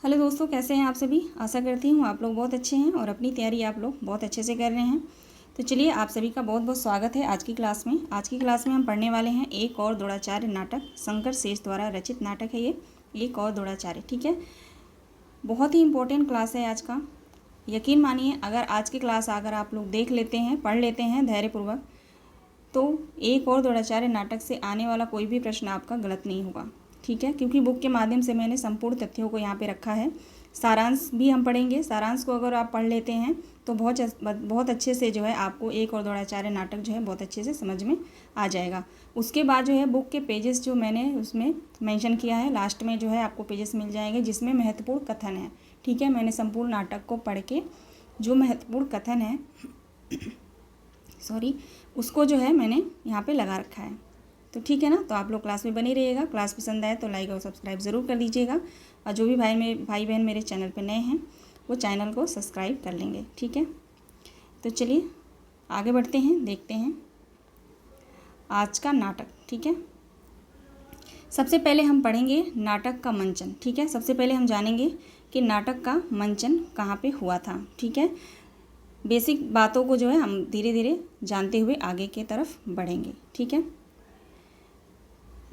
Hello दोस्तों, कैसे हैं आप सभी। आशा करती हूँ आप लोग बहुत अच्छे हैं और अपनी तैयारी आप लोग बहुत अच्छे से कर रहे हैं। तो चलिए, आप सभी का बहुत बहुत स्वागत है आज की क्लास में। आज की क्लास में हम पढ़ने वाले हैं एक और द्रोणाचार्य नाटक। शंकर शेष द्वारा रचित नाटक है ये एक और द्रोणाचार्य। ठीक है, बहुत ही इंपॉर्टेंट क्लास है आज का। यकीन मानिए, अगर आज की क्लास अगर आप लोग देख लेते हैं, पढ़ लेते हैं धैर्यपूर्वक, तो एक और द्रोणाचार्य नाटक से आने वाला कोई भी प्रश्न आपका गलत नहीं होगा। ठीक है, क्योंकि बुक के माध्यम से मैंने संपूर्ण तथ्यों को यहाँ पे रखा है। सारांश भी हम पढ़ेंगे। सारांश को अगर आप पढ़ लेते हैं तो बहुत अच्छे से जो है आपको एक और द्रोणाचार्य नाटक जो है बहुत अच्छे से समझ में आ जाएगा। उसके बाद जो है बुक के पेजेस जो मैंने उसमें मेंशन किया है, लास्ट में जो है आपको पेजेस मिल जाएंगे जिसमें महत्वपूर्ण कथन है। ठीक है, मैंने संपूर्ण नाटक को पढ़ के जो महत्वपूर्ण कथन है उसको जो है मैंने यहाँ पे लगा रखा है। तो ठीक है ना, तो आप लोग क्लास में बने रहिएगा। क्लास पसंद आए तो लाइक और सब्सक्राइब ज़रूर कर दीजिएगा, और जो भी भाई बहन मेरे चैनल पे नए हैं वो चैनल को सब्सक्राइब कर लेंगे। ठीक है, तो चलिए आगे बढ़ते हैं, देखते हैं आज का नाटक। ठीक है, सबसे पहले हम पढ़ेंगे नाटक का मंचन। ठीक है, सबसे पहले हम जानेंगे कि नाटक का मंचन कहाँ पे हुआ था। ठीक है, बेसिक बातों को जो है हम धीरे धीरे जानते हुए आगे की तरफ बढ़ेंगे। ठीक है,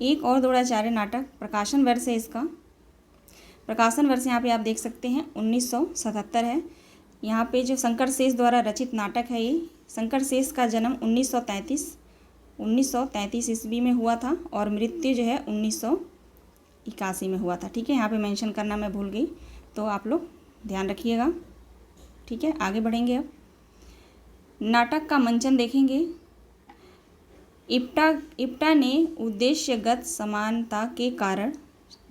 एक और द्रोणाचार्य नाटक, प्रकाशन वर्ष है इसका। प्रकाशन वर्ष यहाँ पे आप देख सकते हैं 1977 है। यहाँ पे जो शंकर शेष द्वारा रचित नाटक है, ये शंकर शेष का जन्म 1933 ईस्वी में हुआ था और मृत्यु जो है 1981 में हुआ था। ठीक है, यहाँ पे मेंशन करना मैं भूल गई, तो आप लोग ध्यान रखिएगा। ठीक है, आगे बढ़ेंगे। अब नाटक का मंचन देखेंगे। इप्टा ने उद्देश्यगत समानता के कारण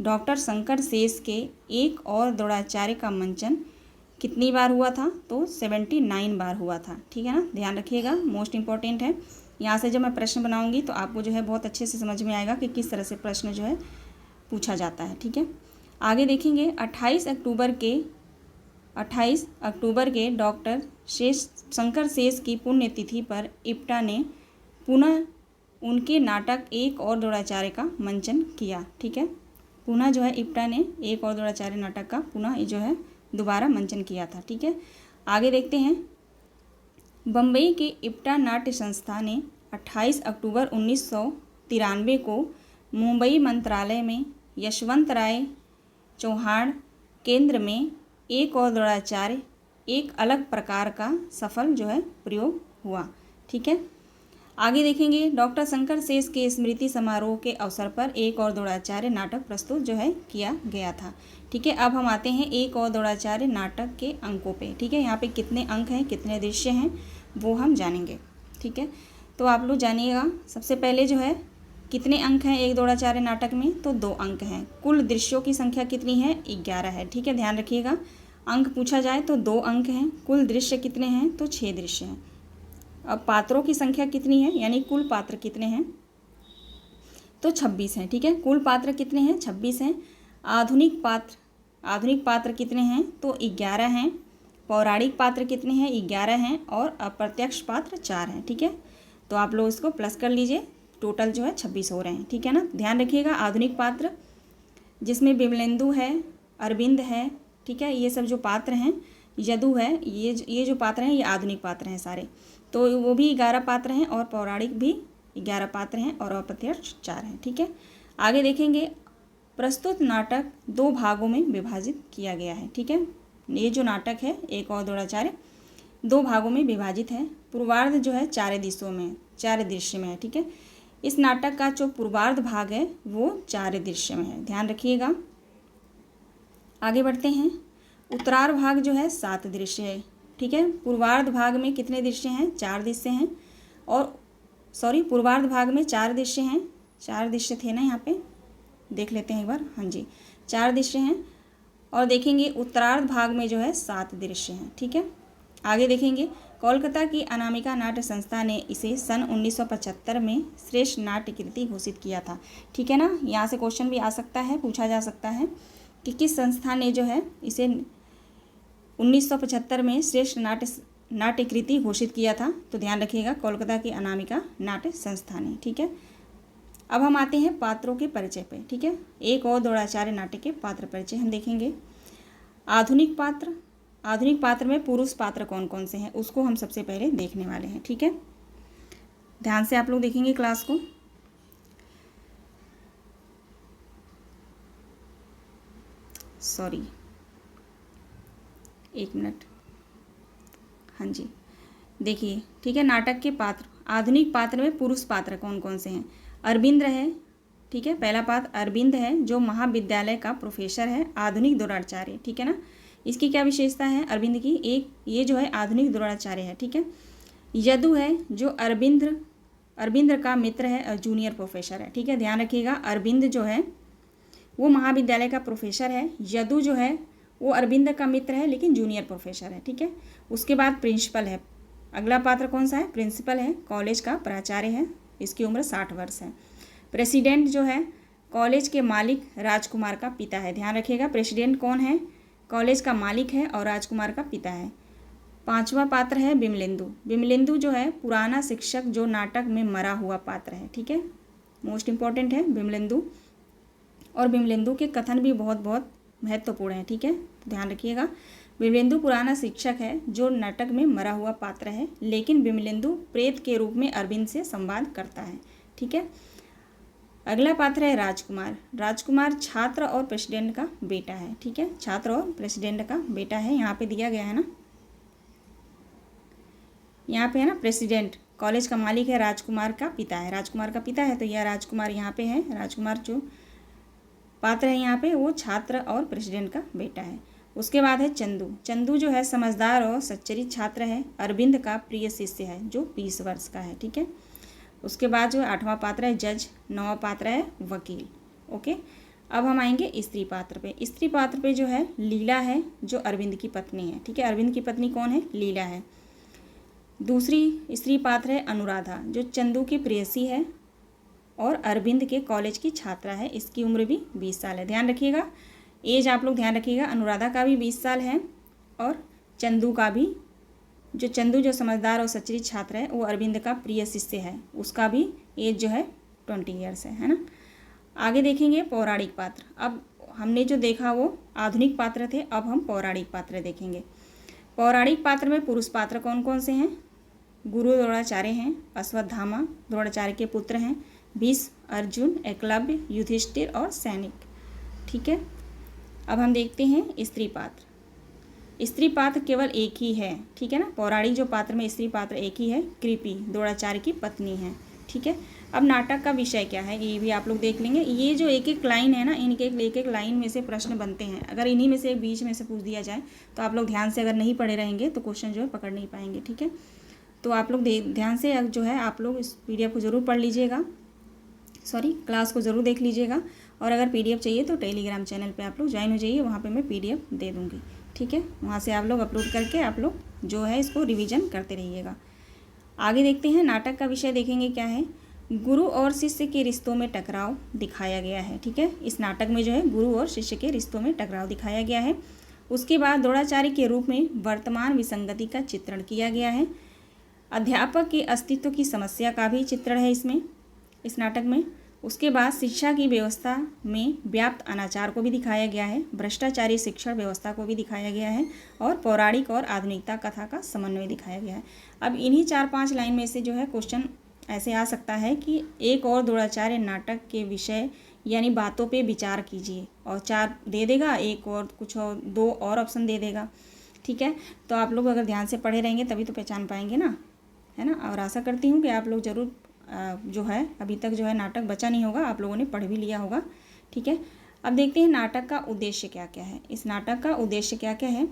डॉक्टर शंकर शेष के एक और द्रोणाचार्य का मंचन कितनी बार हुआ था, तो 79 बार हुआ था। ठीक है ना, ध्यान रखिएगा, मोस्ट इंपॉर्टेंट है। यहाँ से जब मैं प्रश्न बनाऊंगी तो आपको जो है बहुत अच्छे से समझ में आएगा कि किस तरह से प्रश्न जो है पूछा जाता है। ठीक है, आगे देखेंगे। 28 अक्टूबर के डॉक्टर शंकर शेष की पुण्यतिथि पर इप्टा ने पुनः उनके नाटक एक और द्रोणाचार्य का मंचन किया। ठीक है, पुनः जो है इप्टा ने एक और द्रोणाचार्य नाटक का पुनः जो है दोबारा मंचन किया था। ठीक है, आगे देखते हैं। बम्बई के इप्टा नाट्य संस्था ने 28 अक्टूबर 1993 को मुंबई मंत्रालय में यशवंत राय चौहान केंद्र में एक और द्रोणाचार्य एक अलग प्रकार का सफल जो है प्रयोग हुआ। ठीक है, आगे देखेंगे। डॉक्टर शंकर शेष के स्मृति समारोह के अवसर पर एक और द्रोणाचार्य नाटक प्रस्तुत जो है किया गया था। ठीक है, अब हम आते हैं एक और द्रोणाचार्य नाटक के अंकों पे। ठीक है, यहाँ पे कितने अंक हैं, कितने दृश्य हैं, वो हम जानेंगे। ठीक है, तो आप लोग जानिएगा। सबसे पहले जो है कितने अंक हैं एक द्रोणाचार्य नाटक में, तो 2 अंक हैं। कुल दृश्यों की संख्या कितनी है, 11 है। ठीक है, ध्यान रखिएगा, अंक पूछा जाए तो 2 अंक हैं। कुल दृश्य कितने हैं, तो 6 दृश्य हैं। अब पात्रों की संख्या कितनी है, यानी कुल पात्र कितने हैं, तो 26 हैं। ठीक है, कुल पात्र कितने हैं, 26 हैं। आधुनिक पात्र कितने हैं, तो 11 हैं। पौराणिक पात्र कितने हैं, 11 हैं। और अप्रत्यक्ष पात्र 4 हैं। ठीक है, तो आप लोग इसको प्लस कर लीजिए, टोटल जो है 26 हो रहे हैं। ठीक है ना, ध्यान रखिएगा। आधुनिक पात्र जिसमें विमलेंदु है, अरविंद है, ठीक है, ये सब जो पात्र हैं, यदु है, ये जो पात्र हैं ये आधुनिक पात्र हैं सारे, तो वो भी 11 पात्र हैं। और पौराणिक भी 11 पात्र हैं और अप्रत्यक्ष 4 हैं। ठीक है, आगे देखेंगे। प्रस्तुत नाटक 2 भागों में विभाजित किया गया है। ठीक है, ये जो नाटक है एक और द्रोणाचार्य 2 भागों में विभाजित है। पूर्वार्ध जो है 4 दृश्य में है। ठीक है, इस नाटक का जो पूर्वार्ध भाग है वो 4 दृश्य में है, ध्यान रखिएगा। आगे बढ़ते हैं। उत्तरार्ध भाग जो है 7 दृश्य है। ठीक है, पूर्वार्ध भाग में कितने दृश्य हैं, 4 दृश्य हैं। और पूर्वार्ध भाग में 4 दृश्य हैं। 4 दृश्य थे ना, यहाँ पे देख लेते हैं एक बार। हाँ जी, 4 दृश्य हैं। और देखेंगे उत्तरार्ध भाग में जो है 7 दृश्य हैं। ठीक है, आगे देखेंगे। कोलकाता की अनामिका नाट्य संस्था ने इसे सन 1975 में श्रेष्ठ नाट्य कृति घोषित किया था। ठीक है ना, यहाँ से क्वेश्चन भी आ सकता है, पूछा जा सकता है कि किस संस्था ने जो है इसे 1975 में श्रेष्ठ नाट्य कृति घोषित किया था, तो ध्यान रखिएगा, कोलकाता की अनामिका नाट्य संस्था ने। ठीक है, अब हम आते हैं पात्रों के परिचय पे। ठीक है, एक और द्रोणाचार्य नाटक के पात्र परिचय हम देखेंगे। आधुनिक पात्र में पुरुष पात्र कौन कौन से हैं उसको हम सबसे पहले देखने वाले हैं। ठीक है, ध्यान से आप लोग देखेंगे क्लास को। सॉरी, एक मिनट। हाँ जी, देखिए, ठीक है, नाटक के पात्र, आधुनिक पात्र में पुरुष पात्र कौन कौन से हैं। अरविंद है, ठीक है, पहला पात्र अरविंद है जो महाविद्यालय का प्रोफेसर है, आधुनिक द्रोणाचार्य। ठीक है ना, इसकी क्या विशेषता है अरविंद की, एक ये जो है आधुनिक द्रोणाचार्य है। ठीक है, यदु है जो अरविंद का मित्र है और जूनियर प्रोफेसर है। ठीक है, ध्यान रखिएगा, अरविंद जो है वो महाविद्यालय का प्रोफेसर है, यदु जो है वो अरविंद का मित्र है लेकिन जूनियर प्रोफेसर है। ठीक है, उसके बाद प्रिंसिपल है, अगला पात्र कौन सा है, प्रिंसिपल है, कॉलेज का प्राचार्य है, इसकी उम्र 60 वर्ष है। प्रेसिडेंट जो है कॉलेज के मालिक राजकुमार का पिता है। ध्यान रखिएगा, प्रेसिडेंट कौन है, कॉलेज का मालिक है और राजकुमार का पिता है। पांचवा पात्र है बिमलेंदु जो है पुराना शिक्षक जो नाटक में मरा हुआ पात्र है। ठीक है, मोस्ट इंपॉर्टेंट है बिमलेंदु, और बिमलेंदु के कथन भी बहुत बहुत महत्वपूर्ण है। ठीक है, ध्यान रखिएगा, बिमलेंदु पुराना शिक्षक है जो नाटक में मरा हुआ पात्र है, लेकिन बिमलेंदु प्रेत के रूप में अरविंद से संवाद करता है। ठीक है, अगला पात्र है राजकुमार छात्र और प्रेसिडेंट का बेटा है। ठीक है, छात्र और प्रेसिडेंट का बेटा है, यहाँ पे दिया गया है ना, यहाँ पे है ना, प्रेसिडेंट कॉलेज का मालिक है, राजकुमार का पिता है, राजकुमार का पिता है, तो यह राजकुमार यहाँ पे है, राजकुमार जो पात्र है यहाँ पे वो छात्र और प्रेसिडेंट का बेटा है। उसके बाद है चंदू जो है समझदार और सच्चरित्र छात्र है, अरविंद का प्रिय शिष्य है जो 20 वर्ष का है। ठीक है, उसके बाद जो 8वां पात्र है जज, 9वां पात्र है वकील। ओके, अब हम आएंगे स्त्री पात्र पे। स्त्री पात्र पे जो है लीला है जो अरविंद की पत्नी है। ठीक है, अरविंद की पत्नी कौन है, लीला है। दूसरी स्त्री पात्र है अनुराधा जो चंदू की प्रेयसी है और अरविंद के कॉलेज की छात्रा है, इसकी उम्र भी 20 साल है। ध्यान रखिएगा, एज आप लोग ध्यान रखिएगा, अनुराधा का भी 20 साल है और चंदू का भी, चंदू जो समझदार और सच्चरित्र छात्र है वो अरविंद का प्रिय शिष्य है, उसका भी एज जो है 20 ईयर्स है ना। आगे देखेंगे पौराणिक पात्र। अब हमने जो देखा वो आधुनिक पात्र थे, अब हम पौराणिक पात्र देखेंगे। पौराणिक पात्र में पुरुष पात्र कौन कौन से हैं, गुरु द्रोणाचार्य हैं, अश्वत्थामा द्रोणाचार्य के पुत्र हैं, भीष्म, अर्जुन, एकलव्य, युधिष्ठिर और सैनिक। ठीक है, अब हम देखते हैं स्त्री पात्र। स्त्री पात्र केवल एक ही है। ठीक है ना, पौराणिक जो पात्र में स्त्री पात्र एक ही है, कृपि द्रोणाचार्य की पत्नी है। ठीक है, अब नाटक का विषय क्या है ये भी आप लोग देख लेंगे। ये जो एक एक लाइन है ना, इनके एक एक लाइन में से प्रश्न बनते हैं, अगर इन्हीं में से बीच में से पूछ दिया जाए तो आप लोग ध्यान से अगर नहीं पढ़े रहेंगे तो क्वेश्चन जो है पकड़ नहीं पाएंगे। ठीक है, तो आप लोग ध्यान से जो है आप लोग इस PDF को ज़रूर पढ़ लीजिएगा, क्लास को ज़रूर देख लीजिएगा, और अगर PDF चाहिए तो टेलीग्राम चैनल पे आप लोग ज्वाइन हो जाइए, वहाँ पे मैं PDF दे दूँगी। ठीक है, वहाँ से आप लोग अपलोड करके आप लोग जो है इसको रिवीजन करते रहिएगा। आगे देखते हैं, नाटक का विषय देखेंगे क्या है, गुरु और शिष्य के रिश्तों में टकराव दिखाया गया है। ठीक है, इस नाटक में जो है गुरु और शिष्य के रिश्तों में टकराव दिखाया गया है। उसके बाद द्रोणाचार्य के रूप में वर्तमान विसंगति का चित्रण किया गया है। अध्यापक के अस्तित्व की समस्या का भी चित्रण है इसमें, इस नाटक में। उसके बाद शिक्षा की व्यवस्था में व्याप्त अनाचार को भी दिखाया गया है, भ्रष्टाचारी शिक्षण व्यवस्था को भी दिखाया गया है, और पौराणिक और आधुनिकता कथा का समन्वय दिखाया गया है। अब इन्हीं 4-5 लाइन में से जो है क्वेश्चन ऐसे आ सकता है कि एक और द्रोणाचार्य नाटक के विषय यानी बातों पे विचार कीजिए, और 4 दे देगा, एक और कुछ और 2 और ऑप्शन दे देगा। ठीक है, तो आप लोग अगर ध्यान से पढ़े रहेंगे तभी तो पहचान पाएंगे ना, है ना। और आशा करती हूँ कि आप लोग ज़रूर जो है अभी तक जो है नाटक बचा नहीं होगा, आप लोगों ने पढ़ भी लिया होगा। ठीक है, अब देखते हैं नाटक का उद्देश्य क्या क्या है। इस नाटक का उद्देश्य क्या क्या है,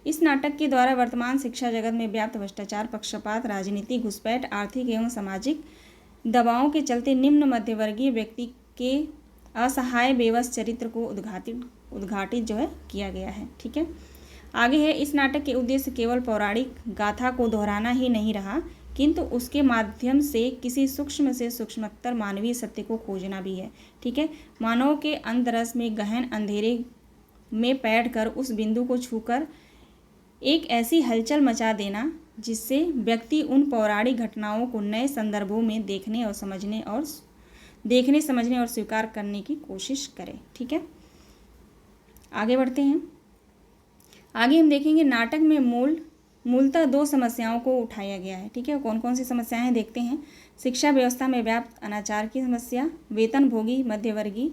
इस नाटक के द्वारा वर्तमान शिक्षा जगत में व्याप्त भ्रष्टाचार, पक्षपात, राजनीति, घुसपैठ, आर्थिक एवं सामाजिक दबावों के चलते निम्न मध्यवर्गीय व्यक्ति के असहाय बेबस चरित्र को उद्घाटित जो है किया गया है। ठीक है, आगे है, इस नाटक के उद्देश्य केवल पौराणिक गाथा को दोहराना ही नहीं रहा, किंतु उसके माध्यम से किसी सूक्ष्म से सूक्ष्मतर मानवीय सत्य को खोजना भी है। ठीक है, मानव के अंतरस में गहन अंधेरे में बैठकर उस बिंदु को छूकर एक ऐसी हलचल मचा देना जिससे व्यक्ति उन पौराणिक घटनाओं को नए संदर्भों में देखने समझने और स्वीकार करने की कोशिश करे। ठीक है, आगे बढ़ते हैं। आगे हम देखेंगे नाटक में मूलतः 2 समस्याओं को उठाया गया है। ठीक है, कौन कौन सी समस्याएं हैं देखते हैं। शिक्षा व्यवस्था में व्याप्त अनाचार की समस्या, वेतनभोगी मध्यवर्गीय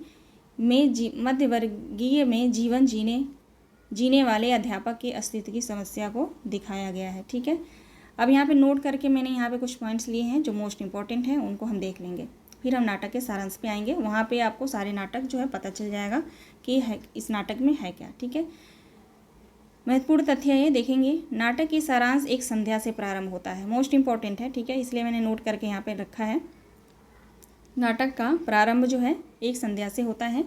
में जीवन जीने वाले अध्यापक के अस्तित्व की समस्या को दिखाया गया है। ठीक है, अब यहाँ पे नोट करके मैंने यहाँ पे कुछ पॉइंट्स लिए हैं जो मोस्ट इंपॉर्टेंट हैं, उनको हम देख लेंगे। फिर हम नाटक के सारांश पे आएंगे, वहाँ पे आपको सारे नाटक जो है पता चल जाएगा कि है इस नाटक में है क्या। ठीक है, महत्वपूर्ण तथ्य ये देखेंगे। नाटक की सारांश एक संध्या से प्रारंभ होता है, मोस्ट इंपॉर्टेंट है। ठीक है, इसलिए मैंने नोट करके यहाँ पे रखा है। नाटक का प्रारंभ जो है एक संध्या से होता है।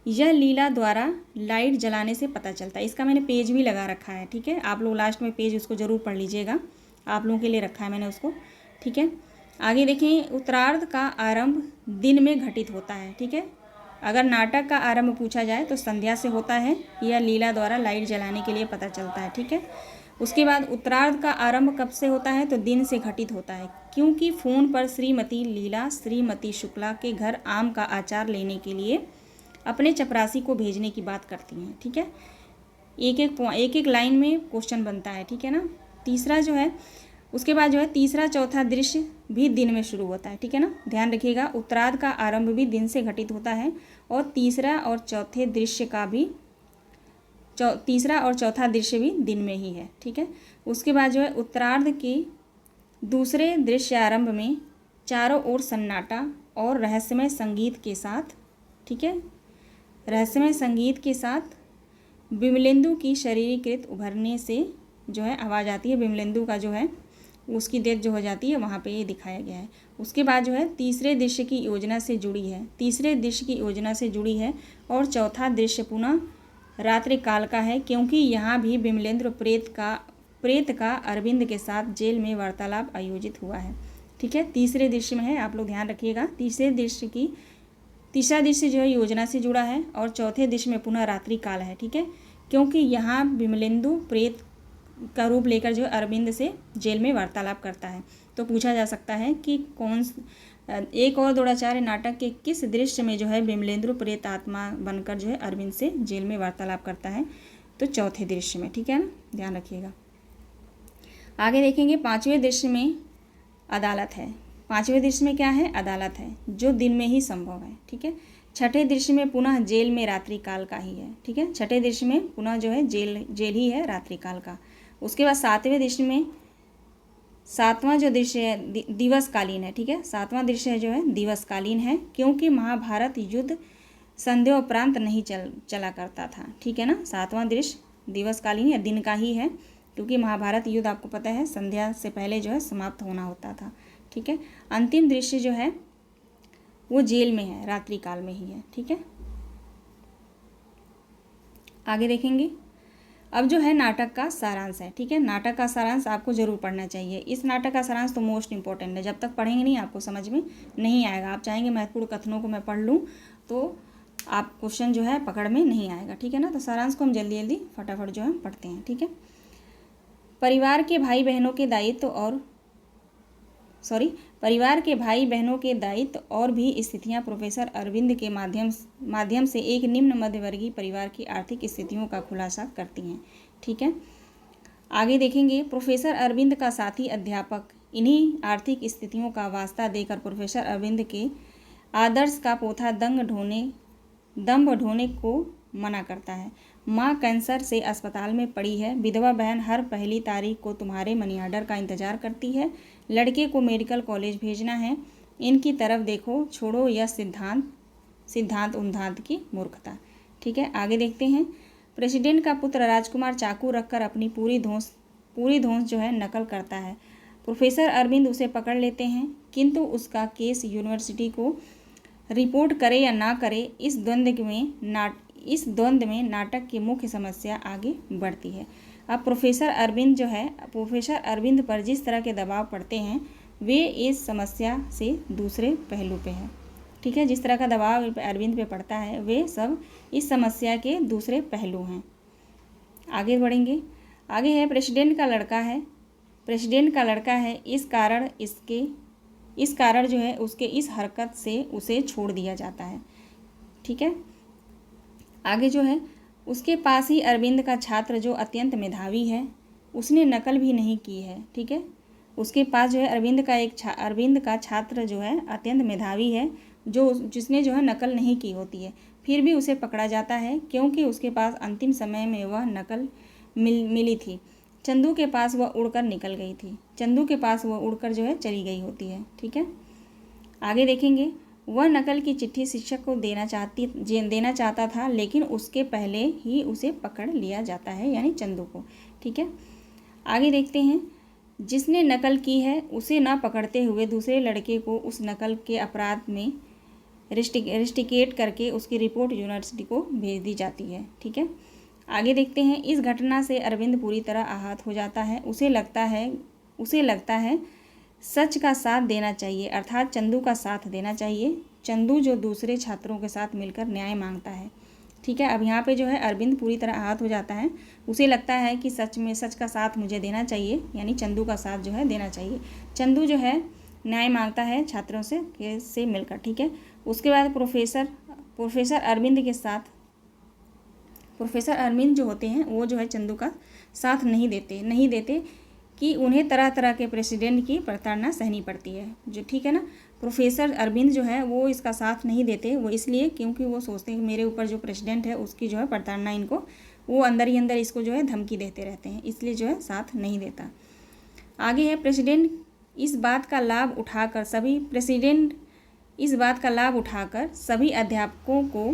यह लीला द्वारा लाइट जलाने से पता चलता है। इसका मैंने पेज भी लगा रखा है। ठीक है, आप लोग लास्ट में पेज उसको ज़रूर पढ़ लीजिएगा, आप लोगों के लिए रखा है मैंने उसको। ठीक है, आगे देखें। उत्तरार्ध का आरंभ दिन में घटित होता है। ठीक है, अगर नाटक का आरंभ पूछा जाए तो संध्या से होता है। यह लीला द्वारा लाइट जलाने के लिए पता चलता है। ठीक है, उसके बाद उत्तरार्ध का आरंभ कब से होता है तो दिन से घटित होता है, क्योंकि फ़ोन पर श्रीमती लीला श्रीमती शुक्ला के घर आम का अचार लेने के लिए अपने चपरासी को भेजने की बात करती हैं। ठीक है, एक एक लाइन में क्वेश्चन बनता है। ठीक है ना। तीसरा जो है, उसके बाद जो है तीसरा चौथा दृश्य भी दिन में शुरू होता है। ठीक है ना, ध्यान रखिएगा। उत्तरार्ध का आरंभ भी दिन से घटित होता है और तीसरा और चौथा दृश्य भी दिन में ही है। ठीक है, उसके बाद जो है उत्तरार्ध के दूसरे दृश्य आरंभ में चारों ओर सन्नाटा और रहस्यमय संगीत के साथ, ठीक है, रहस्यमय संगीत के साथ विमलेंदु की शरीरीकृत उभरने से जो है आवाज़ आती है। विमलेंदु का जो है उसकी डेथ जो हो जाती है, वहाँ पे ये दिखाया गया है। उसके बाद जो है तीसरे दृश्य की योजना से जुड़ी है और चौथा दृश्य पुनः रात्रि काल का है, क्योंकि यहाँ भी विमलेंद्र प्रेत का अरविंद के साथ जेल में वार्तालाप आयोजित हुआ है। ठीक है, तीसरे दृश्य में है, आप लोग ध्यान रखिएगा। तीसरा दृश्य जो है योजना से जुड़ा है और चौथे दृश्य में पुनः रात्रि काल है। ठीक है, क्योंकि यहाँ विमलेंदु प्रेत का रूप लेकर जो अरविंद से जेल में वार्तालाप करता है। तो पूछा जा सकता है कि एक और द्रोणाचार्य नाटक के किस दृश्य में जो है विमलेंद्र प्रेत आत्मा बनकर जो है अरविंद से जेल में वार्तालाप करता है, तो चौथे दृश्य में। ठीक है ना, ध्यान रखिएगा। आगे देखेंगे। पांचवें दृश्य में अदालत है। पांचवें दृश्य में क्या है? अदालत है, जो दिन में ही संभव है। ठीक है, छठे दृश्य में पुनः जेल में रात्रि काल का ही है। ठीक है, छठे दृश्य में पुनः जो है जेल ही है रात्रि काल का। उसके बाद सातवें दृश्य में सातवां जो दृश्य है दिवसकालीन है। ठीक है, सातवां दृश्य जो है दिवसकालीन है, क्योंकि महाभारत युद्ध संध्योपरांत नहीं चला करता था। ठीक है ना, सातवां दृश्य दिवसकालीन या दिन का ही है, क्योंकि महाभारत युद्ध आपको पता है संध्या से पहले जो है समाप्त होना होता था। ठीक है, अंतिम दृश्य जो है वो जेल में है, रात्रि काल में ही है। ठीक है, आगे देखेंगे। अब जो है नाटक का सारांश है। ठीक है, नाटक का सारांश आपको जरूर पढ़ना चाहिए। इस नाटक का सारांश तो मोस्ट इंपॉर्टेंट है, जब तक पढ़ेंगे नहीं आपको समझ में नहीं आएगा। आप चाहेंगे महत्वपूर्ण कथनों को मैं पढ़ लूँ तो आप क्वेश्चन जो है पकड़ में नहीं आएगा। ठीक है ना, तो सारांश को हम जल्दी जल्दी फटाफट जो है पढ़ते हैं। ठीक है, परिवार के भाई बहनों के दायित्व और भी स्थितियां प्रोफेसर अरविंद के माध्यम से एक निम्न मध्यवर्गीय परिवार की आर्थिक स्थितियों का खुलासा करती हैं। ठीक है, आगे देखेंगे। प्रोफेसर अरविंद का साथी अध्यापक इन्हीं आर्थिक स्थितियों का वास्ता देकर प्रोफेसर अरविंद के आदर्श का पोथा दम्भ ढोने को मना करता है। माँ कैंसर से अस्पताल में पड़ी है। विधवा बहन हर पहली तारीख को तुम्हारे मनी ऑर्डर का इंतजार करती है। लड़के को मेडिकल कॉलेज भेजना है। इनकी तरफ देखो, छोड़ो यह सिद्धांत उन्धांत की मूर्खता। ठीक है, आगे देखते हैं। प्रेसिडेंट का पुत्र राजकुमार चाकू रखकर अपनी पूरी धौंस जो है नकल करता है। प्रोफेसर अरविंद उसे पकड़ लेते हैं, किंतु उसका केस यूनिवर्सिटी को रिपोर्ट करे या ना करे, इस द्वंद्व में नाटक की मुख्य समस्या आगे बढ़ती है। अब प्रोफेसर अरविंद पर जिस तरह के दबाव पड़ते हैं वे इस समस्या से दूसरे पहलू पे है। ठीक है, जिस तरह का दबाव अरविंद पे पड़ता है वे सब इस समस्या के दूसरे पहलू हैं। आगे बढ़ेंगे। आगे है प्रेसिडेंट का लड़का है, इस कारण जो है उसके इस हरकत से उसे छोड़ दिया जाता है। ठीक है, आगे जो है उसके पास ही अरविंद का छात्र जो अत्यंत मेधावी है, उसने नकल भी नहीं की है। ठीक है, उसके पास जो है अरविंद का छात्र जो है अत्यंत मेधावी है, जिसने जो है नकल नहीं की होती है, फिर भी उसे पकड़ा जाता है क्योंकि उसके पास अंतिम समय में वह नकल मिली थी। चंदू के पास वह उड़कर निकल गई थी। चंदू के पास वह उड़कर जो है चली गई होती है। ठीक है, आगे देखेंगे। वह नकल की चिट्ठी शिक्षक को देना चाहता था, लेकिन उसके पहले ही उसे पकड़ लिया जाता है, यानी चंदू को। ठीक है, आगे देखते हैं। जिसने नकल की है उसे ना पकड़ते हुए दूसरे लड़के को उस नकल के अपराध में रिस्टिकेट करके उसकी रिपोर्ट यूनिवर्सिटी को भेज दी जाती है। ठीक है, आगे देखते हैं। इस घटना से अरविंद पूरी तरह आहत हो जाता है। उसे लगता है सच का साथ देना चाहिए, अर्थात चंदू का साथ देना चाहिए। चंदू जो दूसरे छात्रों के साथ मिलकर न्याय मांगता है। ठीक है, अब यहाँ पे जो है अरविंद पूरी तरह आहत हो जाता है। उसे लगता है कि सच का साथ मुझे देना चाहिए, यानी चंदू का साथ जो है देना चाहिए। चंदू जो है न्याय मांगता है छात्रों से मिलकर। ठीक है, उसके बाद प्रोफेसर अरविंद जो होते हैं वो जो है चंदू का साथ नहीं देते कि उन्हें तरह तरह के प्रेसिडेंट की प्रताड़ना सहनी पड़ती है। जो ठीक है ना, प्रोफेसर अरविंद जो है वो इसका साथ नहीं देते, वो इसलिए क्योंकि वो सोचते हैं कि मेरे ऊपर जो प्रेसिडेंट है उसकी जो है प्रताड़ना इनको, वो अंदर ही अंदर इसको जो है धमकी देते रहते हैं, इसलिए जो है साथ नहीं देता। आगे है प्रेसिडेंट इस बात का लाभ उठाकर सभी अध्यापकों को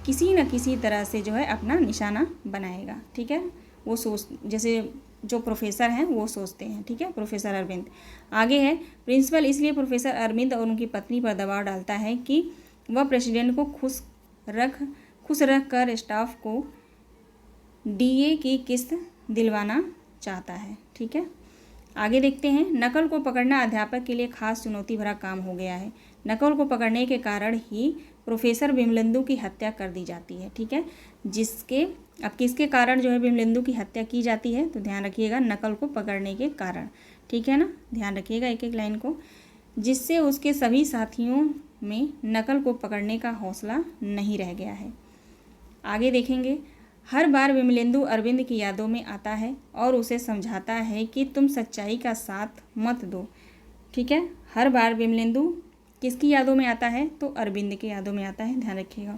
किसी न किसी तरह से जो है अपना निशाना बनाएगा। ठीक है, वो जैसे जो प्रोफेसर हैं वो सोचते हैं। ठीक है, प्रोफेसर अरविंद। आगे है प्रिंसिपल इसलिए प्रोफेसर अरविंद और उनकी पत्नी पर दबाव डालता है कि वह प्रेसिडेंट को खुश रख कर स्टाफ को डीए की किस्त दिलवाना चाहता है। ठीक है, आगे देखते हैं। नकल को पकड़ना अध्यापक के लिए खास चुनौती भरा काम हो गया है। नकल को पकड़ने के कारण ही प्रोफेसर विमलेंदु की हत्या कर दी जाती है। ठीक है, अब किसके कारण जो है विमलेंदु की हत्या की जाती है, तो ध्यान रखिएगा नकल को पकड़ने के कारण। ठीक है ना, ध्यान रखिएगा एक एक लाइन को। जिससे उसके सभी साथियों में नकल को पकड़ने का हौसला नहीं रह गया है। आगे देखेंगे। हर बार विमलेंदु अरविंद की यादों में आता है और उसे समझाता है कि तुम सच्चाई का साथ मत दो। ठीक है, हर बार विमलेंदु किसकी यादों में आता है, तो अरविंद की यादों में आता है, ध्यान रखिएगा।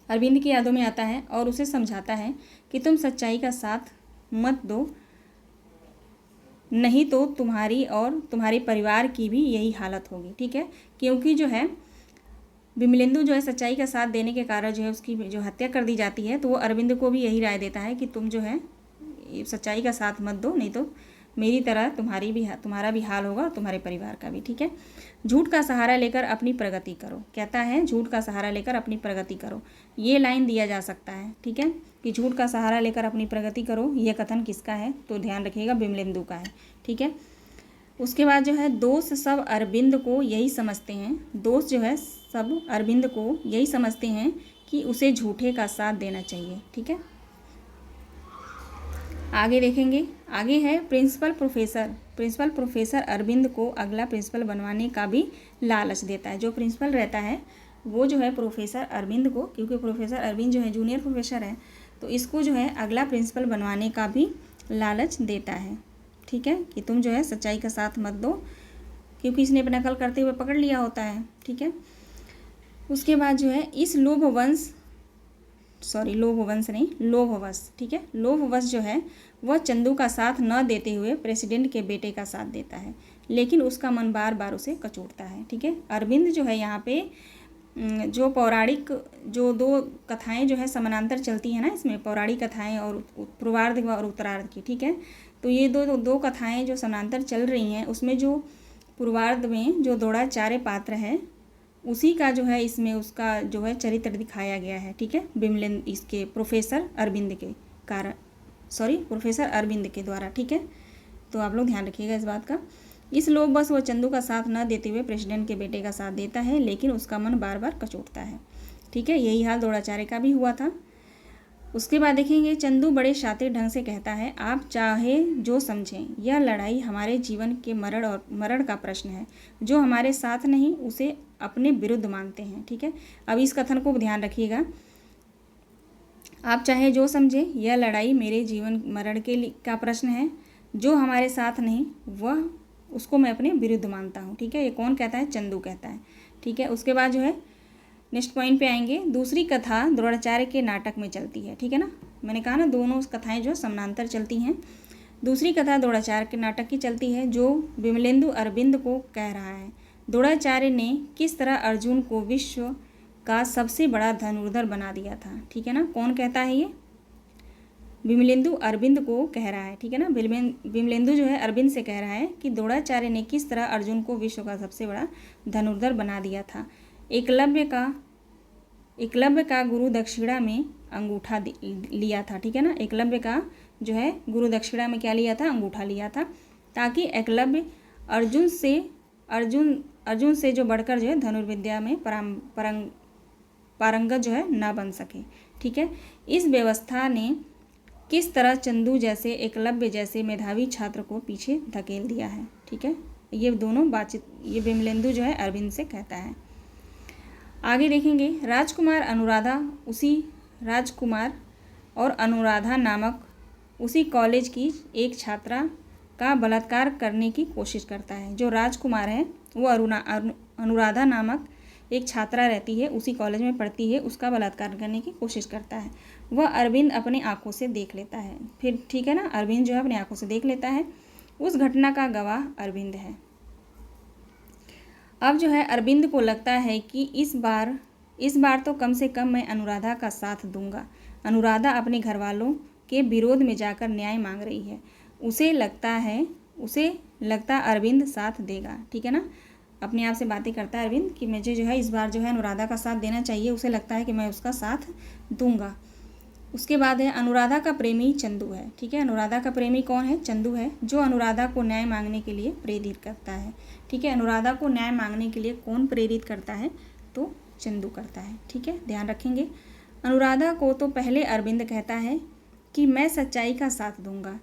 अरविंद की यादों में आता है और उसे समझाता है कि तुम सच्चाई का साथ मत दो, नहीं तो तुम्हारी और तुम्हारे परिवार की भी यही हालत होगी। ठीक है, क्योंकि जो है विमलेंदु जो है सच्चाई का साथ देने के कारण जो है उसकी जो हत्या कर दी जाती है, तो वो अरविंद को भी यही राय देता है कि तुम जो है सच्चाई का साथ मत दो, नहीं तो मेरी तरह तुम्हारा भी हाल होगा, तुम्हारे परिवार का भी। ठीक है, झूठ का सहारा लेकर अपनी प्रगति करो, कहता है झूठ का सहारा लेकर अपनी प्रगति करो, ये लाइन दिया जा सकता है। ठीक है, कि झूठ का सहारा लेकर अपनी प्रगति करो, यह कथन किसका है, तो ध्यान रखिएगा विमलेंदु का है। ठीक है, उसके बाद जो है दोस्त सब अरविंद को यही समझते हैं कि उसे झूठे का साथ देना चाहिए। ठीक है, आगे देखेंगे। आगे है प्रिंसिपल प्रोफेसर अरविंद को अगला प्रिंसिपल बनवाने का भी लालच देता है। जो प्रिंसिपल रहता है वो जो है प्रोफेसर अरविंद को, क्योंकि प्रोफेसर अरविंद जो है जूनियर प्रोफेसर है, तो इसको जो है अगला प्रिंसिपल बनवाने का भी लालच देता है। ठीक है, कि तुम जो है सच्चाई का साथ मत दो, क्योंकि इसने नकल करते हुए पकड़ लिया होता है। ठीक है, उसके बाद जो है इस लोभवश, ठीक है, लोभवश जो है वह चंदू का साथ न देते हुए प्रेसिडेंट के बेटे का साथ देता है, लेकिन उसका मन बार बार उसे कचोटता है। ठीक है, अरविंद जो है यहाँ पे जो पौराणिक जो दो कथाएं जो है समानांतर चलती है ना, इसमें पौराणिक कथाएं और पूर्वार्ध और उत्तरार्ध की। ठीक है, तो ये दो कथाएं जो समानांतर चल रही हैं, उसमें जो पूर्वार्ध में जो द्रोणाचार्य पात्र है उसी का जो है इसमें उसका जो है चरित्र दिखाया गया है। ठीक है, इसके प्रोफेसर अरविंद के द्वारा। ठीक है, तो आप लोग ध्यान रखिएगा इस बात का। इस लोभ बस वो चंदू का साथ न देते हुए प्रेसिडेंट के बेटे का साथ देता है, लेकिन उसका मन बार बार कचोटता है। ठीक है, यही हाल द्रोणाचार्य का भी हुआ था। उसके बाद देखेंगे चंदू बड़े शातिर ढंग से कहता है, आप चाहे जो समझें, यह लड़ाई हमारे जीवन के मरण का प्रश्न है। जो हमारे साथ नहीं उसे अपने विरुद्ध मानते हैं। ठीक है, अब इस कथन को ध्यान रखिएगा। आप चाहे जो समझे, यह लड़ाई मेरे जीवन मरण के लिए का प्रश्न है। जो हमारे साथ नहीं वह उसको मैं अपने विरुद्ध मानता हूँ। ठीक है, ये कौन कहता है? चंदू कहता है। ठीक है, उसके बाद जो है नेक्स्ट पॉइंट पे आएंगे। दूसरी कथा द्रोणाचार्य के नाटक में चलती है। ठीक है ना, मैंने कहा ना दोनों कथाएं जो समानांतर चलती हैं। दूसरी कथा द्रोणाचार्य के नाटक की चलती है, जो विमलेंदु अरविंद को कह रहा है। द्रोणाचार्य ने किस तरह अर्जुन को विश्व का सबसे बड़ा धनुर्धर बना दिया था। ठीक है ना, कौन कहता है? ये विमलेंदु अरविंद को कह रहा है। ठीक है ना, विमलेंदु जो है अरविंद से कह रहा है कि द्रोणाचार्य ने किस तरह अर्जुन को विश्व का सबसे बड़ा धनुर्धर बना दिया था। एकलव्य का गुरु दक्षिणा में अंगूठा लिया था। ठीक है ना, एकलव्य का जो है गुरु दक्षिणा में क्या लिया था? अंगूठा लिया था, ताकि एकलव्य अर्जुन से जो बढ़कर जो है धनुर्विद्या में पारंगत जो है ना बन सके। ठीक है, इस व्यवस्था ने किस तरह चंदू जैसे एकलव्य जैसे मेधावी छात्र को पीछे धकेल दिया है। ठीक है, ये दोनों बातचीत ये विमलेंदु जो है अरविंद से कहता है। आगे देखेंगे, राजकुमार और अनुराधा नामक उसी कॉलेज की एक छात्रा का बलात्कार करने की कोशिश करता है। जो राजकुमार है वो अनुराधा नामक एक छात्रा रहती है, उसी कॉलेज में पढ़ती है, उसका बलात्कार करने की कोशिश करता है। वह अरविंद अपने आंखों से देख लेता है। फिर ठीक है ना, अरविंद जो है अपनी आंखों से देख लेता है। उस घटना का गवाह अरविंद है। अब जो है अरविंद को लगता है कि इस बार तो कम से कम मैं अनुराधा का साथ दूंगा। अनुराधा अपने घर वालों के विरोध में जाकर न्याय मांग रही है। उसे लगता अरविंद साथ देगा। ठीक है ना, अपने आप से बातें करता है अरविंद कि मुझे जो है इस बार जो है अनुराधा का साथ देना चाहिए। उसे लगता है कि मैं उसका साथ दूंगा। उसके बाद है अनुराधा का प्रेमी चंदू है। ठीक है, अनुराधा का प्रेमी कौन है? चंदू है, जो अनुराधा को न्याय मांगने के लिए प्रेरित करता है। ठीक है, अनुराधा को न्याय मांगने के लिए कौन प्रेरित करता है? तो चंदू करता है। ठीक है, ध्यान रखेंगे। अनुराधा को तो पहले अरविंद कहता है कि मैं सच्चाई का साथ दूंगा,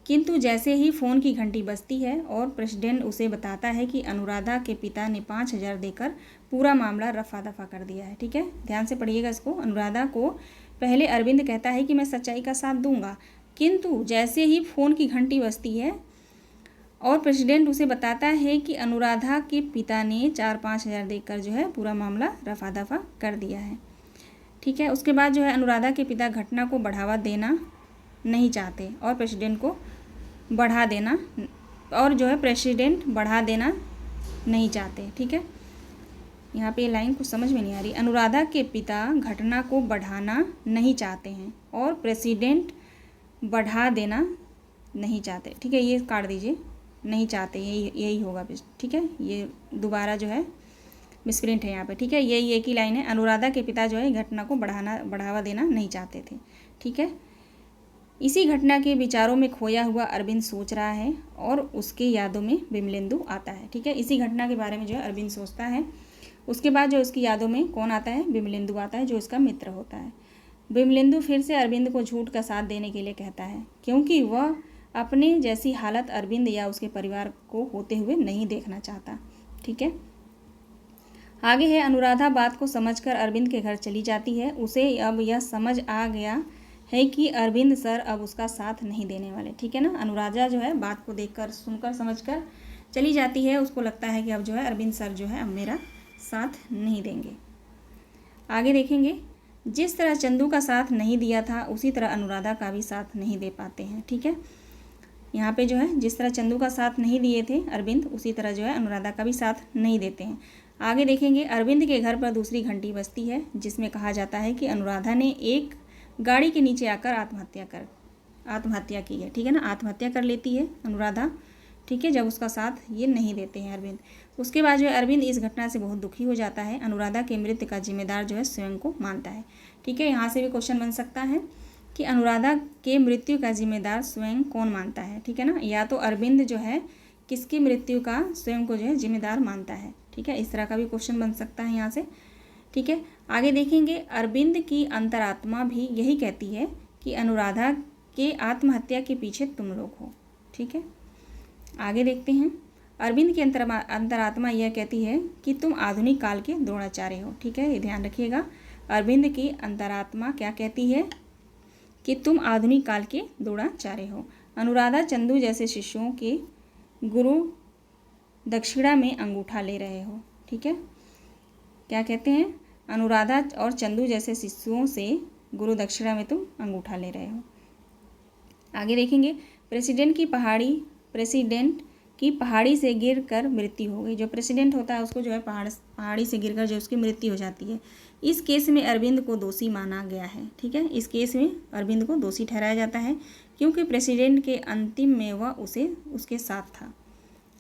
किंतु जैसे ही फ़ोन की घंटी बजती है और प्रेसिडेंट उसे बताता है कि अनुराधा के पिता ने 5,000 देकर पूरा मामला रफा दफा कर दिया है। ठीक है, ध्यान से पढ़िएगा इसको। अनुराधा को पहले अरविंद कहता है कि मैं सच्चाई का साथ दूंगा, किंतु जैसे ही फ़ोन की घंटी बजती है और प्रेसिडेंट उसे बताता है कि अनुराधा के पिता ने 4-5 हज़ार देकर जो है पूरा मामला रफा दफा कर दिया है। ठीक है, उसके बाद जो है अनुराधा के पिता घटना को बढ़ावा देना नहीं चाहते और प्रेसिडेंट बढ़ा देना नहीं चाहते। ठीक है, यहाँ पे लाइन कुछ समझ में नहीं आ रही। अनुराधा के पिता घटना को बढ़ाना नहीं चाहते हैं और प्रेसिडेंट बढ़ा देना नहीं चाहते। ठीक है, ये काट दीजिए, नहीं चाहते, यही होगा। ठीक है, ये दोबारा जो है मिसप्रिंट है यहाँ पे। ठीक है, यही एक ही लाइन है। अनुराधा के पिता जो है घटना को बढ़ावा देना नहीं चाहते थे। ठीक है, इसी घटना के विचारों में खोया हुआ अरविंद सोच रहा है और उसके यादों में विमलेंदु आता है। ठीक है, इसी घटना के बारे में जो है अरविंद सोचता है। उसके बाद जो उसकी यादों में कौन आता है? विमलेंदु आता है, जो उसका मित्र होता है। विमलेंदु फिर से अरविंद को झूठ का साथ देने के लिए कहता है, क्योंकि वह अपने जैसी हालत अरविंद या उसके परिवार को होते हुए नहीं देखना चाहता। ठीक है, आगे है अनुराधा बात को समझकर अरविंद के घर चली जाती है। उसे अब यह समझ आ गया है कि अरविंद सर अब उसका साथ नहीं देने वाले। ठीक है ना, अनुराधा जो है बात को देखकर सुनकर समझकर चली जाती है। उसको लगता है कि अब जो है अरविंद सर जो है अब मेरा साथ नहीं देंगे। आगे देखेंगे, जिस तरह चंदू का साथ नहीं दिया था उसी तरह अनुराधा का भी साथ नहीं दे पाते हैं। ठीक है, यहाँ पे जो है जिस तरह चंदू का साथ नहीं दिए थे अरविंद, उसी तरह जो है अनुराधा का भी साथ नहीं देते हैं। आगे देखेंगे, अरविंद के घर पर दूसरी घंटी बजती है, जिसमें कहा जाता है कि अनुराधा ने एक गाड़ी के नीचे आकर आत्महत्या की है। ठीक है ना, आत्महत्या कर लेती है अनुराधा। ठीक है, जब उसका साथ ये नहीं देते हैं अरविंद। उसके बाद जो है अरविंद इस घटना से बहुत दुखी हो जाता है। अनुराधा के मृत्यु का जिम्मेदार जो है स्वयं को मानता है। ठीक है, यहाँ से भी क्वेश्चन बन सकता है कि अनुराधा के मृत्यु का जिम्मेदार स्वयं कौन मानता है। ठीक है ना, या तो अरविंद जो है किसकी मृत्यु का स्वयं को जो है जिम्मेदार मानता है। ठीक है, इस तरह का भी क्वेश्चन बन सकता है यहाँ से। ठीक है, आगे देखेंगे, अरविंद की अंतरात्मा भी यही कहती है कि अनुराधा के आत्महत्या के पीछे तुम लोग हो। ठीक है, आगे देखते हैं, अरविंद की अंतरात्मा यह कहती है कि तुम आधुनिक काल के द्रोणाचार्य हो। ठीक है, ये ध्यान रखिएगा, अरविंद की अंतरात्मा क्या कहती है कि तुम आधुनिक काल के द्रोणाचार्य हो। अनुराधा चंदू जैसे शिष्यों के गुरु दक्षिणा में अंगूठा ले रहे हो। ठीक है, क्या कहते हैं, अनुराधा और चंदू जैसे शिष्यों से गुरु दक्षिणा में तुम अंगूठा ले रहे हो। आगे देखेंगे, प्रेसिडेंट की पहाड़ी से गिरकर मृत्यु हो गई। जो प्रेसिडेंट होता है उसको जो है पहाड़ी से गिरकर जो उसकी मृत्यु हो जाती है। इस केस में अरविंद को दोषी माना गया है। ठीक है, इस केस में अरविंद को दोषी ठहराया जाता है क्योंकि प्रेसिडेंट के अंतिम में वह उसके साथ था।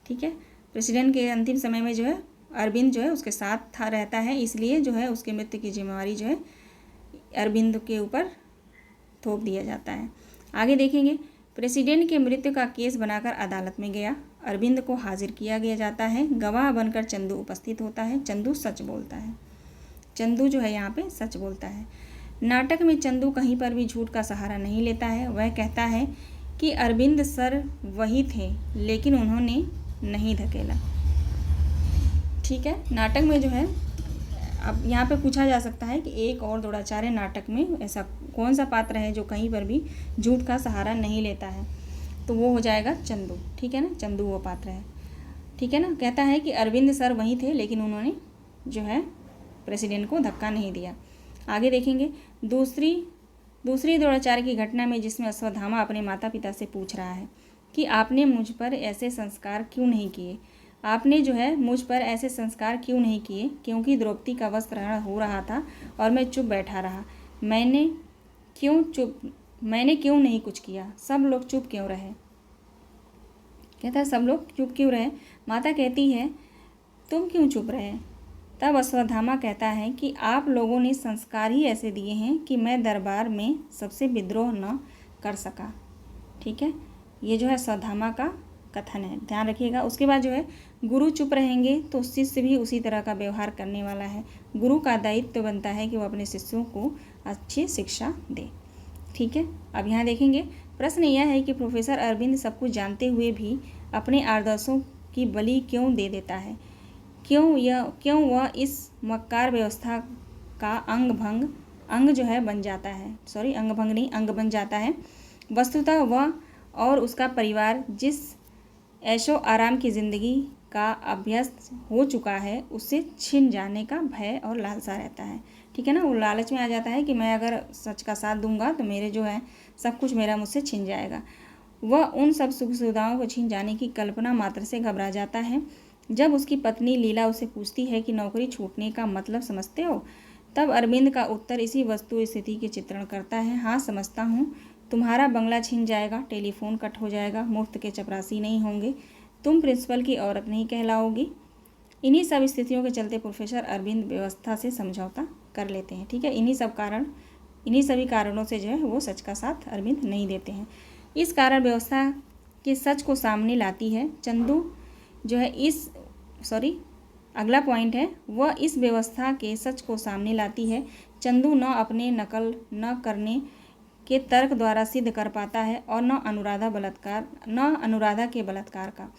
ठीक है, प्रेसिडेंट के अंतिम समय में जो है अरविंद जो है उसके साथ रहता है, इसलिए जो है उसके मृत्यु की जिम्मेवारी जो है अरविंद के ऊपर थोप दिया जाता है। आगे देखेंगे, प्रेसिडेंट के मृत्यु का केस बनाकर अदालत में गया। अरविंद को हाजिर किया गया जाता है। गवाह बनकर चंदू उपस्थित होता है। चंदू सच बोलता है। चंदू जो है यहाँ पे सच बोलता है। नाटक में चंदू कहीं पर भी झूठ का सहारा नहीं लेता है। वह कहता है कि अरविंद सर वही थे लेकिन उन्होंने नहीं धकेला। ठीक है, नाटक में जो है अब यहाँ पे पूछा जा सकता है कि एक और द्रोणाचार्य नाटक में ऐसा कौन सा पात्र है जो कहीं पर भी झूठ का सहारा नहीं लेता है, तो वो हो जाएगा चंदू। ठीक है ना, चंदू वो पात्र है। ठीक है ना, कहता है कि अरविंद सर वहीं थे लेकिन उन्होंने जो है प्रेसिडेंट को धक्का नहीं दिया। आगे देखेंगे, दूसरी द्रोणाचार्य की घटना में जिसमें अश्वत्थामा अपने माता पिता से पूछ रहा है कि आपने मुझ पर ऐसे संस्कार क्यों नहीं किए, आपने जो है मुझ पर ऐसे संस्कार क्यों नहीं किए, क्योंकि द्रौपदी का वस्त्रहरण हो रहा था और मैं चुप बैठा रहा। मैंने क्यों नहीं कुछ किया, सब लोग चुप क्यों रहे। कहता है सब लोग चुप क्यों रहे। माता कहती है तुम क्यों चुप रहे। तब अश्वत्थामा कहता है कि आप लोगों ने संस्कार ही ऐसे दिए हैं कि मैं दरबार में सबसे विद्रोह न कर सका। ठीक है, ये जो है अश्वत्थामा का कथन है, ध्यान रखिएगा। उसके बाद जो है गुरु चुप रहेंगे तो शिष्य भी उसी तरह का व्यवहार करने वाला है। गुरु का दायित्व बनता है कि वो अपने शिष्यों को अच्छी शिक्षा दे। ठीक है, अब यहाँ देखेंगे, प्रश्न यह है कि प्रोफेसर अरविंद सब कुछ जानते हुए भी अपने आदर्शों की बलि क्यों दे देता है। क्यों वह इस मक्कार व्यवस्था का अंग बन जाता है। वस्तुतः वह और उसका परिवार जिस ऐशो आराम की ज़िंदगी का अभ्यस्त हो चुका है उससे छिन जाने का भय और लालसा रहता है। ठीक है ना, वो लालच में आ जाता है कि मैं अगर सच का साथ दूंगा तो मेरे जो है सब कुछ मेरा मुझसे छिन जाएगा। वह उन सब सुख सुविधाओं को छिन जाने की कल्पना मात्र से घबरा जाता है। जब उसकी पत्नी लीला उसे पूछती है कि नौकरी छूटने का मतलब समझते हो, तब अरविंद का उत्तर इसी वस्तु स्थिति के चित्रण करता है। हाँ समझता हूँ, तुम्हारा बंगला छिन जाएगा, टेलीफोन कट हो जाएगा, मुफ्त के चपरासी नहीं होंगे, तुम प्रिंसिपल की औरत नहीं कहलाओगी। इन्हीं सब स्थितियों के चलते प्रोफेसर अरविंद व्यवस्था से समझौता कर लेते हैं। ठीक है, इन्हीं सभी कारणों से जो है वो सच का साथ अरविंद नहीं देते हैं। इस कारण व्यवस्था के सच को सामने लाती है। चंदू जो है अगला पॉइंट है, वह इस व्यवस्था के सच को सामने लाती है। चंदू न अपने नकल न करने के तर्क द्वारा सिद्ध कर पाता है और न अनुराधा के बलात्कार का।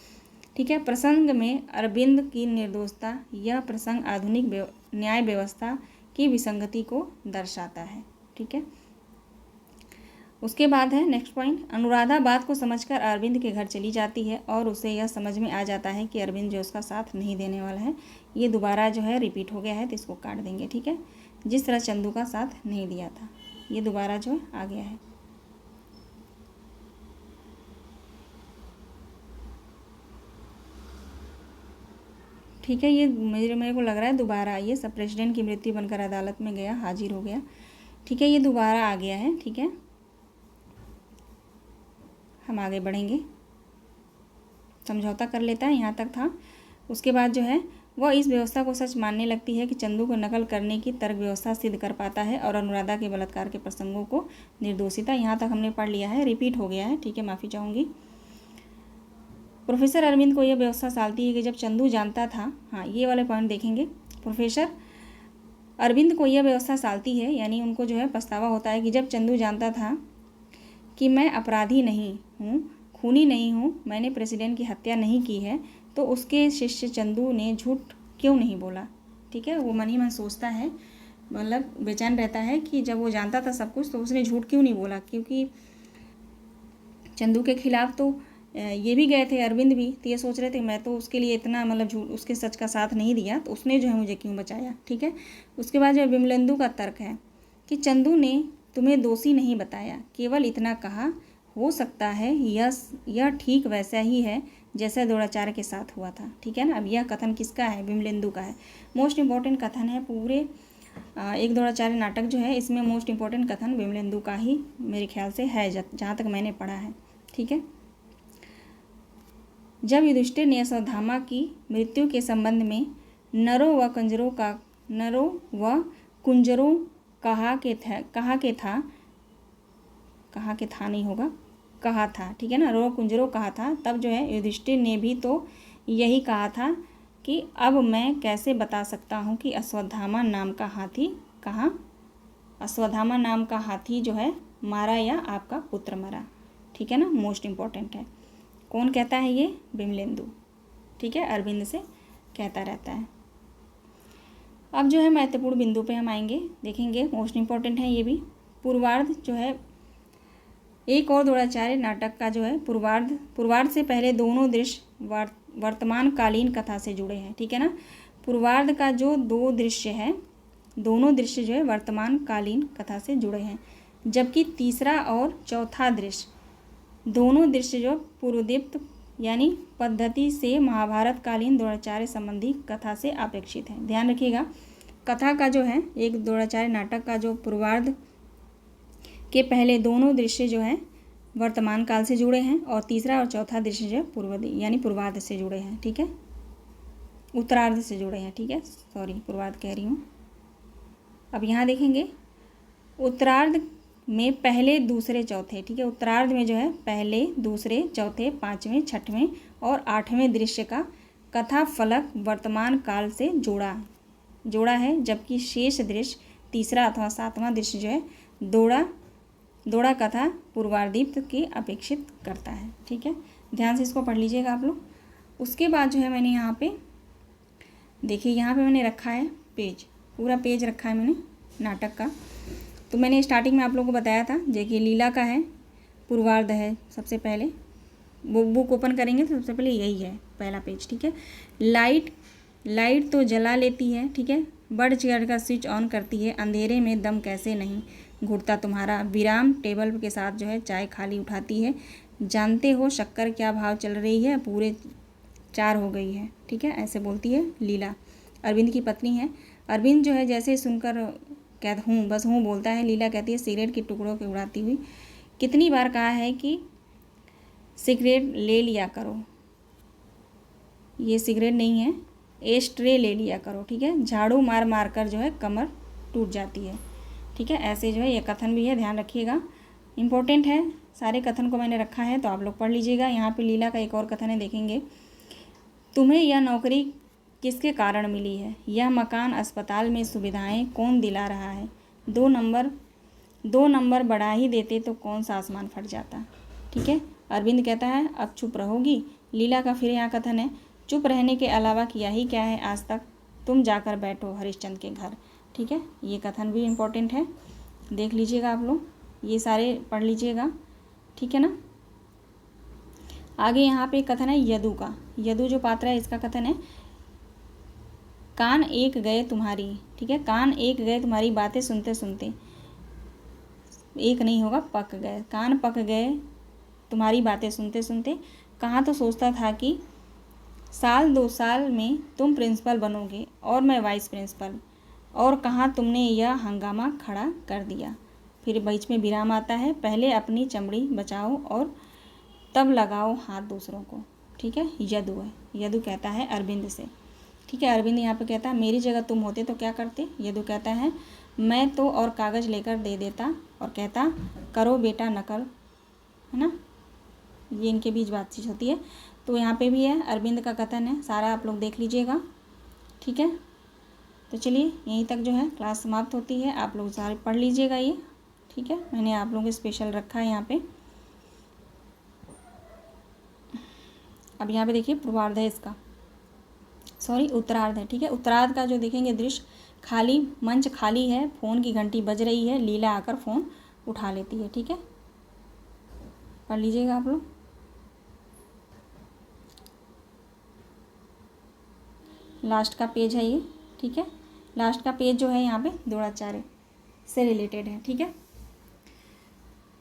ठीक है, प्रसंग में अरविंद की निर्दोषता, यह प्रसंग आधुनिक न्याय व्यवस्था की विसंगति को दर्शाता है। ठीक है, उसके बाद है नेक्स्ट पॉइंट, अनुराधा बात को समझकर अरविंद के घर चली जाती है और उसे यह समझ में आ जाता है कि अरविंद जो उसका साथ नहीं देने वाला है। ये दोबारा जो है रिपीट हो गया है तो इसको काट देंगे। ठीक है, जिस तरह चंदू का साथ नहीं दिया था ये दोबारा जो है आ गया है। ठीक है, ये मेरे को लग रहा है दोबारा ये सब प्रेसिडेंट की मृत्यु बनकर अदालत में गया, हाजिर हो गया। ठीक है, ये दोबारा आ गया है। ठीक है, हम आगे बढ़ेंगे। समझौता कर लेता है, यहाँ तक था। उसके बाद जो है वह इस व्यवस्था को सच मानने लगती है कि चंदू को नकल करने की तर्क व्यवस्था सिद्ध कर पाता है और अनुराधा के बलात्कार के प्रसंगों को निर्दोषिता, यहाँ तक हमने पढ़ लिया है, रिपीट हो गया है। ठीक है, माफ़ी चाहूँगी। प्रोफेसर अरविंद को यह व्यवस्था सालती है कि जब चंदू जानता था, हाँ ये वाले पॉइंट देखेंगे, प्रोफेसर अरविंद को यह व्यवस्था सालती है, यानी उनको जो है पछतावा होता है कि जब चंदू जानता था कि मैं अपराधी नहीं हूँ, खूनी नहीं हूँ, मैंने प्रेसिडेंट की हत्या नहीं की है, तो उसके शिष्य चंदू ने झूठ क्यों नहीं बोला। ठीक है, वो मन ही मन सोचता है मतलब बेचैन रहता है कि जब वो जानता था सब कुछ तो उसने झूठ क्यों नहीं बोला, क्योंकि चंदू के खिलाफ तो ये भी गए थे, अरविंद भी, तो ये सोच रहे थे मैं तो उसके लिए इतना मतलब झूठ उसके सच का साथ नहीं दिया, तो उसने जो है मुझे क्यों बचाया। ठीक है। उसके बाद जो विमलेंदु का तर्क है कि चंदू ने तुम्हें दोषी नहीं बताया, केवल इतना कहा, हो सकता है यह ठीक वैसा ही है जैसा द्रोणाचार्य के साथ हुआ था। ठीक है ना। अब यह कथन किसका है? विमलेंदु का है। मोस्ट इम्पॉर्टेंट कथन है पूरे एक द्रोणाचार्य नाटक जो है, इसमें मोस्ट इम्पॉर्टेंट कथन विमलेंदु का ही मेरे ख्याल से है, जहाँ तक मैंने पढ़ा है। ठीक है। जब युधिष्ठिर ने अश्वत्थामा की मृत्यु के संबंध में नरों व कुंजरों कहा था। ठीक है ना। नरों कुंजरों कहा था, तब जो है युधिष्ठिर ने भी तो यही कहा था कि अब मैं कैसे बता सकता हूँ कि अश्वत्थामा नाम का हाथी जो है मारा या आपका पुत्र मरा। ठीक है ना। मोस्ट इम्पॉर्टेंट है। कौन कहता है ये? विमलेंदु। ठीक है। अरविंद से कहता रहता है। अब जो है महत्वपूर्ण बिंदु पे हम आएंगे, देखेंगे, मोस्ट इम्पॉर्टेंट है ये भी। पूर्वार्ध जो है एक और द्रोणाचार्य नाटक का जो है पूर्वार्ध से पहले दोनों दृश्य वर्तमान कालीन कथा से जुड़े हैं। ठीक है ना। पूर्वार्ध का जो दो दृश्य है, दोनों दृश्य जो है वर्तमान कालीन कथा से जुड़े हैं, जबकि तीसरा और चौथा दृश्य, दोनों दृश्य जो पूर्वदीप्त यानी पद्धति से महाभारत कालीन द्रोणाचार्य संबंधी कथा से अपेक्षित है। ध्यान रखिएगा, कथा का जो है एक द्रोणाचार्य नाटक का जो पूर्वार्ध के पहले दोनों दृश्य जो है वर्तमान काल से जुड़े हैं, और तीसरा और चौथा दृश्य जो यानी पूर्वार्ध से जुड़े हैं। ठीक है। उत्तरार्ध से जुड़े हैं। ठीक है। सॉरी, पूर्वार्ध कह रही हूँ। अब यहाँ देखेंगे उत्तरार्ध में पहले, दूसरे, चौथे। ठीक है। उत्तरार्ध में जो है पहले, दूसरे, चौथे, पाँचवें, छठवें और आठवें दृश्य का कथा फलक वर्तमान काल से जोड़ा है, जबकि शेष दृश्य, तीसरा अथवा सातवां दृश्य जो है दोड़ा कथा पूर्वार्धीप्त की अपेक्षित करता है। ठीक है। ध्यान से इसको पढ़ लीजिएगा आप लोग। उसके बाद जो है मैंने यहाँ पे देखिए, यहाँ पे मैंने रखा है पेज, पूरा पेज रखा है मैंने नाटक का। तो मैंने स्टार्टिंग में आप लोगों को बताया था, देखिए लीला का है, पूर्वार्ध है। सबसे पहले बुक ओपन करेंगे तो सबसे पहले यही है पहला पेज। ठीक है। लाइट तो जला लेती है। ठीक है। बढ़ चढ़ का स्विच ऑन करती है, अंधेरे में दम कैसे नहीं घुटता तुम्हारा। विराम टेबल के साथ जो है चाय खाली उठाती है, जानते हो शक्कर क्या भाव चल रही है, पूरे 4 हो गई है। ठीक है। ऐसे बोलती है लीला, अरविंद की पत्नी है। अरविंद जो है जैसे सुनकर बस हूँ बोलता है। लीला कहती है सिगरेट के टुकड़ों के उड़ाती हुई, कितनी बार कहा है कि सिगरेट ले लिया करो, ये सिगरेट नहीं है, एस्ट्रे ले लिया करो। ठीक है। झाड़ू मार मार कर जो है कमर टूट जाती है। ठीक है। ऐसे जो है ये कथन भी है, ध्यान रखिएगा, इम्पोर्टेंट है। सारे कथन को मैंने रखा है तो आप लोग पढ़ लीजिएगा। यहाँ पे लीला का एक और कथन है, देखेंगे। तुम्हें यह नौकरी किसके कारण मिली है? यह मकान, अस्पताल में सुविधाएं कौन दिला रहा है? 2 नंबर बढ़ा ही देते तो कौन सा आसमान फट जाता। ठीक है। अरविंद कहता है अब चुप रहोगी। लीला का फिर यहाँ कथन है, चुप रहने के अलावा किया ही क्या है आज तक, तुम जाकर बैठो हरिश्चंद्र के घर। ठीक है। ये कथन भी इम्पोर्टेंट है, देख लीजिएगा आप लोग, ये सारे पढ़ लीजिएगा। ठीक है ना। आगे यहाँ पे कथन है यदु का। यदु जो पात्र है इसका कथन है, कान एक गए तुम्हारी। ठीक है। कान एक गए तुम्हारी बातें सुनते सुनते, एक नहीं होगा, पक गए, कान पक गए तुम्हारी बातें सुनते सुनते। कहाँ तो सोचता था कि 1-2 साल में तुम प्रिंसिपल बनोगे और मैं वाइस प्रिंसिपल, और कहाँ तुमने यह हंगामा खड़ा कर दिया। फिर बीच में विराम आता है, पहले अपनी चमड़ी बचाओ और तब लगाओ हाथ दूसरों को। ठीक है। यदु है, यदु कहता है अरविंद से। ठीक है। अरविंद यहाँ पे कहता है मेरी जगह तुम होते तो क्या करते। यदु कहता है मैं तो और कागज़ लेकर दे देता और कहता करो बेटा नकल, है ना। ये इनके बीच बातचीत होती है। तो यहाँ पे भी है, अरविंद का कथन है, सारा आप लोग देख लीजिएगा। ठीक है। तो चलिए यहीं तक जो है क्लास समाप्त होती है, आप लोग सारे पढ़ लीजिएगा ये। ठीक है। मैंने आप लोगों को स्पेशल रखा है यहाँ पे। अब यहाँ पे देखिए पूर्वार्ध है इसका, सॉरी उत्तरार्ध है। ठीक है। उत्तरार्ध का जो देखेंगे दृश्य खाली मंच खाली है, फ़ोन की घंटी बज रही है, लीला आकर फ़ोन उठा लेती है। ठीक है, पढ़ लीजिएगा आप लोग। लास्ट का पेज है ये। ठीक है, लास्ट का पेज जो है यहाँ पे द्रोणाचार्य से रिलेटेड है। ठीक है,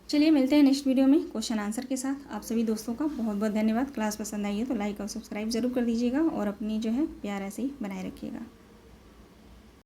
चलिए मिलते हैं नेक्स्ट वीडियो में क्वेश्चन आंसर के साथ। आप सभी दोस्तों का बहुत बहुत धन्यवाद। क्लास पसंद आई है तो लाइक और सब्सक्राइब जरूर कर दीजिएगा और अपनी जो है प्यार ऐसे ही बनाए रखिएगा।